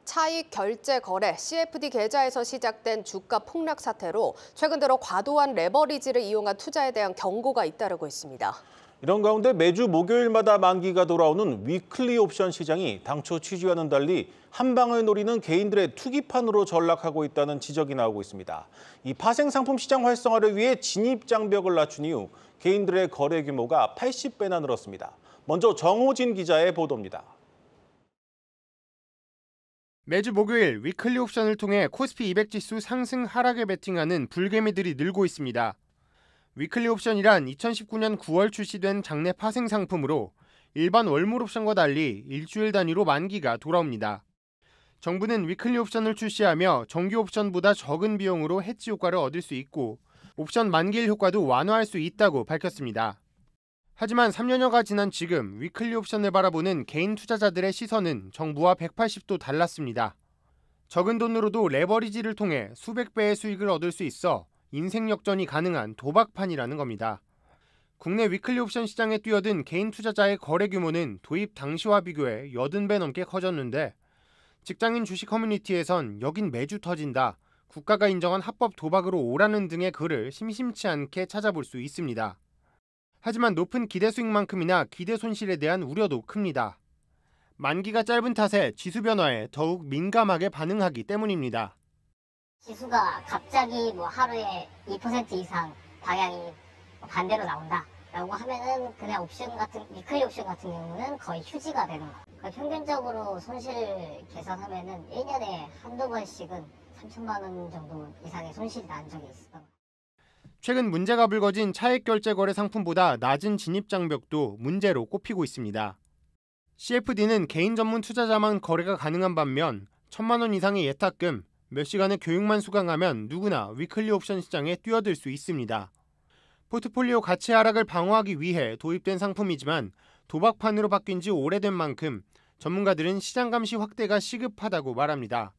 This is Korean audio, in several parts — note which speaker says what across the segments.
Speaker 1: 차익 결제 거래 CFD 계좌에서 시작된 주가 폭락 사태로 최근 들어 과도한 레버리지를 이용한 투자에 대한 경고가 잇따르고 있습니다.
Speaker 2: 이런 가운데 매주 목요일마다 만기가 돌아오는 위클리 옵션 시장이 당초 취지와는 달리 한 방을 노리는 개인들의 투기판으로 전락하고 있다는 지적이 나오고 있습니다. 이 파생 상품 시장 활성화를 위해 진입 장벽을 낮춘 이후 개인들의 거래 규모가 80배나 늘었습니다. 먼저 정호진 기자의 보도입니다.
Speaker 3: 매주 목요일 위클리 옵션을 통해 코스피 200 지수 상승 하락에 베팅하는 불개미들이 늘고 있습니다. 위클리 옵션이란 2019년 9월 출시된 장내 파생 상품으로 일반 월물 옵션과 달리 일주일 단위로 만기가 돌아옵니다. 정부는 위클리 옵션을 출시하며 정규 옵션보다 적은 비용으로 해지 효과를 얻을 수 있고 옵션 만기일 효과도 완화할 수 있다고 밝혔습니다. 하지만 3년여가 지난 지금 위클리 옵션을 바라보는 개인 투자자들의 시선은 정부와 180도 달랐습니다. 적은 돈으로도 레버리지를 통해 수백 배의 수익을 얻을 수 있어 인생 역전이 가능한 도박판이라는 겁니다. 국내 위클리 옵션 시장에 뛰어든 개인 투자자의 거래 규모는 도입 당시와 비교해 80배 넘게 커졌는데 직장인 주식 커뮤니티에선 여긴 매주 터진다, 국가가 인정한 합법 도박으로 오라는 등의 글을 심심치 않게 찾아볼 수 있습니다. 하지만 높은 기대 수익만큼이나 기대 손실에 대한 우려도 큽니다. 만기가 짧은 탓에 지수 변화에 더욱 민감하게 반응하기 때문입니다.
Speaker 4: 지수가 갑자기 하루에 2% 이상 방향이 반대로 나온다라고 하면은 그냥 위클리 옵션 같은 경우는 거의 휴지가 되는 거예요. 그러니까 평균적으로 손실 계산하면은 1년에 한두 번씩은 3천만 원 정도 이상의 손실이 난 적이 있어요.
Speaker 3: 최근 문제가 불거진 차익 결제 거래 상품보다 낮은 진입 장벽도 문제로 꼽히고 있습니다. CFD는 개인 전문 투자자만 거래가 가능한 반면 1,000만 원 이상의 예탁금, 몇 시간의 교육만 수강하면 누구나 위클리 옵션 시장에 뛰어들 수 있습니다. 포트폴리오 가치 하락을 방어하기 위해 도입된 상품이지만 도박판으로 바뀐 지 오래된 만큼 전문가들은 시장 감시 확대가 시급하다고 말합니다.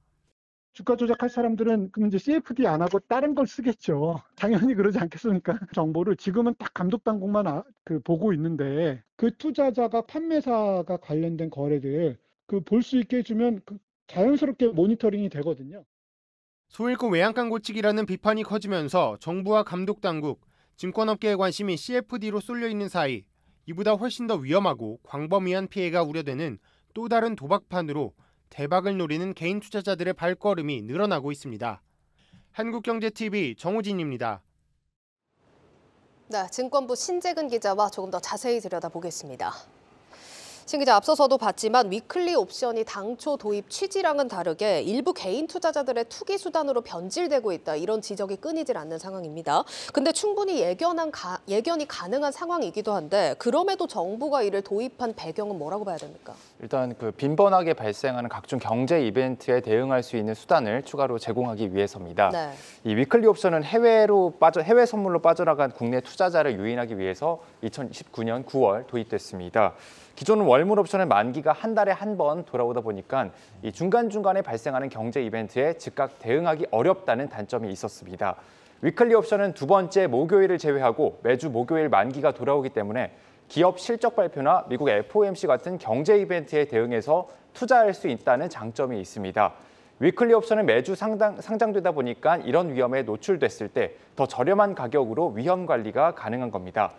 Speaker 5: 주가 조작할 사람들은 그럼 이제 CFD 안 하고 다른 걸 쓰겠죠. 당연히 그러지 않겠습니까? 정보를 지금은 딱 감독 당국만 보고 있는데 그 투자자가 판매사가 관련된 거래들 볼 수 있게 해주면 자연스럽게 모니터링이 되거든요.
Speaker 3: 소잃고 외양간 고치기라는 비판이 커지면서 정부와 감독 당국, 증권업계의 관심이 CFD로 쏠려 있는 사이 이보다 훨씬 더 위험하고 광범위한 피해가 우려되는 또 다른 도박판으로 대박을 노리는 개인 투자자들의 발걸음이 늘어나고 있습니다. 한국경제TV 정호진입니다.
Speaker 1: 네, 증권부 신재근 기자와 조금 더 자세히 들여다보겠습니다. 신 기자, 앞서서도 봤지만 위클리 옵션이 당초 도입 취지랑은 다르게 일부 개인 투자자들의 투기 수단으로 변질되고 있다, 이런 지적이 끊이질 않는 상황입니다. 근데 충분히 예견이 가능한 상황이기도 한데 그럼에도 정부가 이를 도입한 배경은 뭐라고 봐야 됩니까?
Speaker 6: 일단 빈번하게 발생하는 각종 경제 이벤트에 대응할 수 있는 수단을 추가로 제공하기 위해서입니다.
Speaker 1: 네.
Speaker 6: 이 위클리 옵션은 해외 선물로 빠져나간 국내 투자자를 유인하기 위해서 2019년 9월 도입됐습니다. 기존 월물 옵션의 만기가 한 달에 한 번 돌아오다 보니까 이 중간중간에 발생하는 경제 이벤트에 즉각 대응하기 어렵다는 단점이 있었습니다. 위클리 옵션은 두 번째 목요일을 제외하고 매주 목요일 만기가 돌아오기 때문에 기업 실적 발표나 미국 FOMC 같은 경제 이벤트에 대응해서 투자할 수 있다는 장점이 있습니다. 위클리 옵션은 매주 상장되다 보니까 이런 위험에 노출됐을 때 더 저렴한 가격으로 위험 관리가 가능한 겁니다.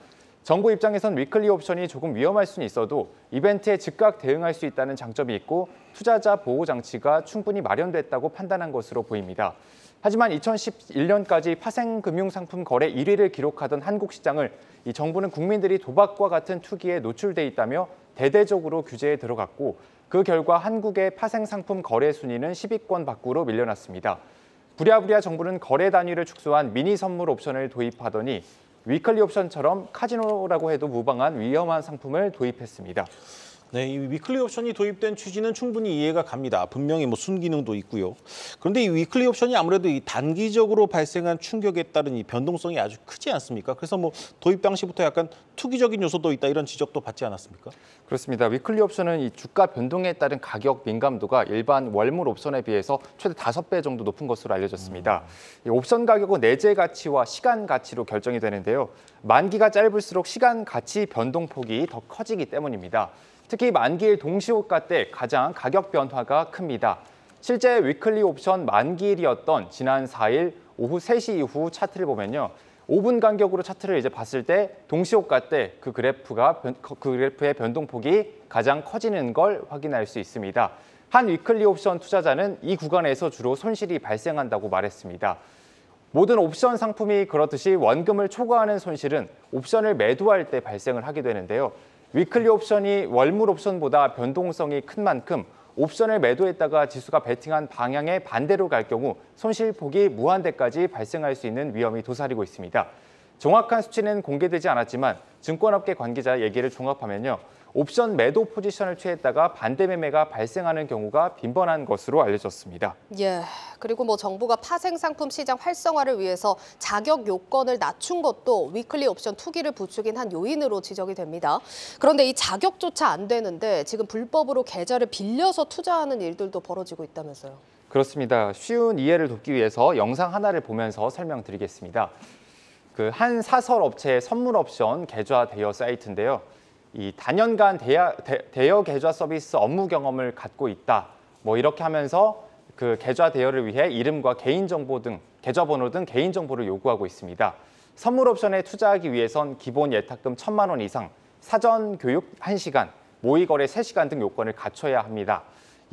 Speaker 6: 정부 입장에선 위클리 옵션이 조금 위험할 수는 있어도 이벤트에 즉각 대응할 수 있다는 장점이 있고 투자자 보호 장치가 충분히 마련됐다고 판단한 것으로 보입니다. 하지만 2011년까지 파생금융상품 거래 1위를 기록하던 한국 시장을 이 정부는 국민들이 도박과 같은 투기에 노출돼 있다며 대대적으로 규제에 들어갔고 그 결과 한국의 파생상품 거래 순위는 10위권 밖으로 밀려났습니다. 부랴부랴 정부는 거래 단위를 축소한 미니 선물 옵션을 도입하더니 위클리 옵션처럼 카지노라고 해도 무방한 위험한 상품을 도입했습니다.
Speaker 2: 네, 이 위클리 옵션이 도입된 취지는 충분히 이해가 갑니다. 분명히 순기능도 있고요. 그런데 이 위클리 옵션이 아무래도 이 단기적으로 발생한 충격에 따른 이 변동성이 아주 크지 않습니까? 그래서 도입 당시부터 약간 투기적인 요소도 있다, 이런 지적도 받지 않았습니까?
Speaker 6: 그렇습니다. 위클리 옵션은 이 주가 변동에 따른 가격 민감도가 일반 월물 옵션에 비해서 최대 5배 정도 높은 것으로 알려졌습니다. 이 옵션 가격은 내재 가치와 시간 가치로 결정이 되는데요. 만기가 짧을수록 시간 가치 변동폭이 더 커지기 때문입니다. 특히 만기일 동시호가 때 가장 가격 변화가 큽니다. 실제 위클리 옵션 만기일이었던 지난 4일 오후 3시 이후 차트를 보면요. 5분 간격으로 차트를 이제 봤을 때 동시호가 때 그 그래프의 변동폭이 가장 커지는 걸 확인할 수 있습니다. 한 위클리 옵션 투자자는 이 구간에서 주로 손실이 발생한다고 말했습니다. 모든 옵션 상품이 그렇듯이 원금을 초과하는 손실은 옵션을 매도할 때 발생을 하게 되는데요. 위클리 옵션이 월물 옵션보다 변동성이 큰 만큼 옵션을 매도했다가 지수가 베팅한 방향의 반대로 갈 경우 손실폭이 무한대까지 발생할 수 있는 위험이 도사리고 있습니다. 정확한 수치는 공개되지 않았지만 증권업계 관계자 얘기를 종합하면요. 옵션 매도 포지션을 취했다가 반대 매매가 발생하는 경우가 빈번한 것으로 알려졌습니다.
Speaker 1: 예, 그리고 뭐 정부가 파생 상품 시장 활성화를 위해서 자격 요건을 낮춘 것도 위클리 옵션 투기를 부추긴 한 요인으로 지적이 됩니다. 그런데 이 자격조차 안 되는데 지금 불법으로 계좌를 빌려서 투자하는 일들도 벌어지고 있다면서요.
Speaker 6: 그렇습니다. 쉬운 이해를 돕기 위해서 영상 하나를 보면서 설명드리겠습니다. 그 한 사설 업체의 선물 옵션 계좌 대여 사이트인데요. 이 단연간 대여 계좌 서비스 업무 경험을 갖고 있다. 뭐 이렇게 하면서 그 계좌 대여를 위해 이름과 개인정보 등 계좌번호 등 개인정보를 요구하고 있습니다. 선물 옵션에 투자하기 위해선 기본 예탁금 1,000만 원 이상, 사전 교육 1시간, 모의 거래 3시간 등 요건을 갖춰야 합니다.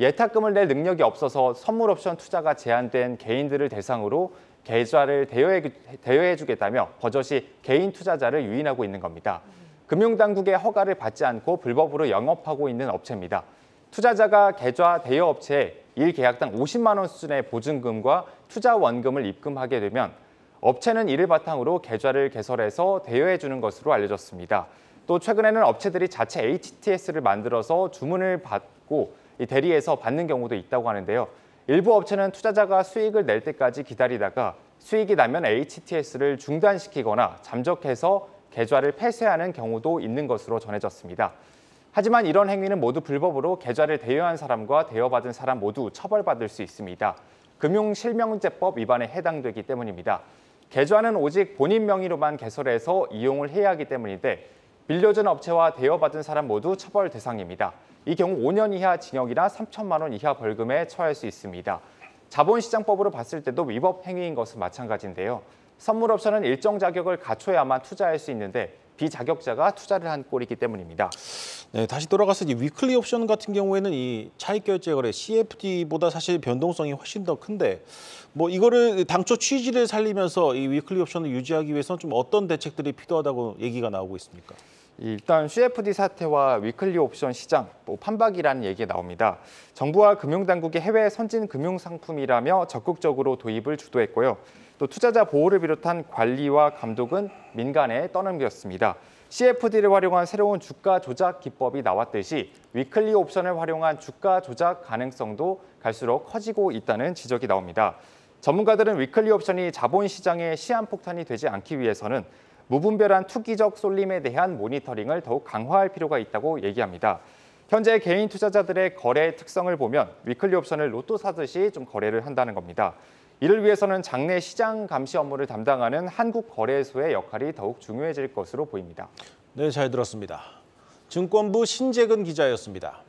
Speaker 6: 예탁금을 낼 능력이 없어서 선물 옵션 투자가 제한된 개인들을 대상으로 계좌를 대여해주겠다며 버젓이 개인 투자자를 유인하고 있는 겁니다. 금융당국의 허가를 받지 않고 불법으로 영업하고 있는 업체입니다. 투자자가 계좌 대여 업체에 일 계약당 50만 원 수준의 보증금과 투자 원금을 입금하게 되면 업체는 이를 바탕으로 계좌를 개설해서 대여해주는 것으로 알려졌습니다. 또 최근에는 업체들이 자체 HTS를 만들어서 주문을 받고 이 대리에서 받는 경우도 있다고 하는데요. 일부 업체는 투자자가 수익을 낼 때까지 기다리다가 수익이 나면 HTS를 중단시키거나 잠적해서 계좌를 폐쇄하는 경우도 있는 것으로 전해졌습니다. 하지만 이런 행위는 모두 불법으로 계좌를 대여한 사람과 대여받은 사람 모두 처벌받을 수 있습니다. 금융실명제법 위반에 해당되기 때문입니다. 계좌는 오직 본인 명의로만 개설해서 이용을 해야 하기 때문인데 빌려준 업체와 대여받은 사람 모두 처벌 대상입니다. 이 경우 5년 이하 징역이나 3천만 원 이하 벌금에 처할 수 있습니다. 자본시장법으로 봤을 때도 위법 행위인 것은 마찬가지인데요. 선물 옵션은 일정 자격을 갖춰야만 투자할 수 있는데 비자격자가 투자를 한 꼴이기 때문입니다.
Speaker 2: 네, 다시 돌아가서 이 위클리 옵션 같은 경우에는 이 차익결제거래 CFD보다 사실 변동성이 훨씬 더 큰데 뭐 이거를 당초 취지를 살리면서 이 위클리 옵션을 유지하기 위해서는 좀 어떤 대책들이 필요하다고 얘기가 나오고 있습니까?
Speaker 6: 일단 CFD 사태와 위클리 옵션 시장, 판박이라는 얘기가 나옵니다. 정부와 금융당국이 해외 선진 금융상품이라며 적극적으로 도입을 주도했고요. 또 투자자 보호를 비롯한 관리와 감독은 민간에 떠넘겼습니다. CFD를 활용한 새로운 주가 조작 기법이 나왔듯이 위클리 옵션을 활용한 주가 조작 가능성도 갈수록 커지고 있다는 지적이 나옵니다. 전문가들은 위클리 옵션이 자본시장의 시한폭탄이 되지 않기 위해서는 무분별한 투기적 쏠림에 대한 모니터링을 더욱 강화할 필요가 있다고 얘기합니다. 현재 개인 투자자들의 거래 특성을 보면 위클리 옵션을 로또 사듯이 좀 거래를 한다는 겁니다. 이를 위해서는 장내 시장 감시 업무를 담당하는 한국거래소의 역할이 더욱 중요해질 것으로 보입니다.
Speaker 2: 네, 잘 들었습니다. 증권부 신재근 기자였습니다.